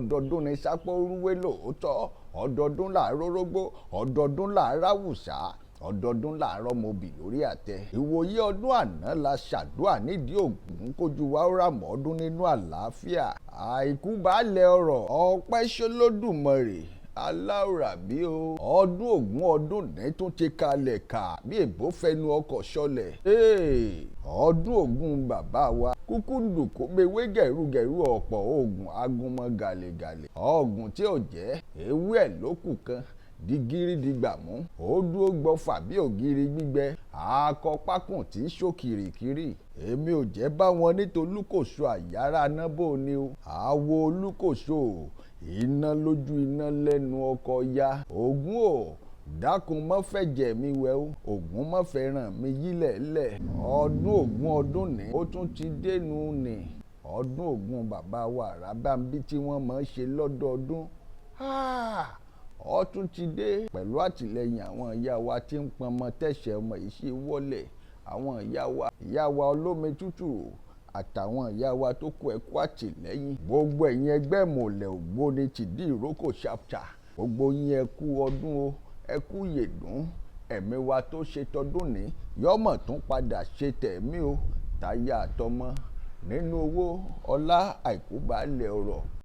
ọdọọdún ni sápó rúwé lóòótọ́, ọdọọdún làárọ̀ rógbó, ọdọọdún làárọ̀ àwùsá, ọdọọdún làárọ̀ mobì lórí àtẹ. ìwòye ọdún àná la ṣàdúà nídìí Ògún kójú wa ó rà mọ́ ọdún nínú àlàáfíà. àìkú baálẹ̀ ọrọ̀, ọpẹ́ ṣolódùmarè aláwòrán bí o. ọdún Ògún ọdún ní tún ti kalẹ̀ kà bí èbó fẹnu ọkọ̀ ṣọlẹ̀. ọdún Ògún bàbá wa kúkú dùkú mewé gẹ̀rúgẹ̀rú ọ̀pọ̀ oògùn agúnmọ́ gàlẹ́gàlẹ́. ọ̀gùn tí ò jẹ́ ewé ẹ̀ ló kù kan digiri digbàmú ó dúró gbọ́fà bí ògiri gbígbẹ akọpákùn tí í ṣókìrìkìrì. èmi ò jẹ́ bá wọn nítorí olúkòso àyàrá nábò ni o. àwo olúkòso iná lójú iná lẹ́nu ọkọ̀ ya. Ògún o dákun má fẹ̀jẹ̀ mi wẹ̀ o, Ògún má fẹ́ ràn mí yílẹ̀ lẹ̀. ọdún Ògún ọdún ní ó tún ti dénú ni. ọdún Ògún bàbá wa Àràbàmbí tí wọ́n máa ń ṣe lọ́dọọdún ó tún ti dé pẹ̀lú àtìlẹyìn àwọn ìyá wa tí ń pọnmọ tẹ̀sẹ̀ ọmọ yìí ṣe wọlé. àwọn ìyá wa olómi tútù àtàwọn ìyá wa tó kó ẹkú àtìlẹyìn. gbogbo ẹ̀yin ẹgbẹ́ ìmọ̀lẹ̀ ògbóni tìdí ìrókò ṣàpṣà, gbogbo yín ẹ kú ọdún o, ẹ kú yèdún. ẹ̀mí wa tó ṣe tọdún ní yọ́mọ̀ tún padà ṣe tẹ̀mí o, táyà àtọmọ nínú owó ọlá àìkú baálẹ̀ ọrọ̀.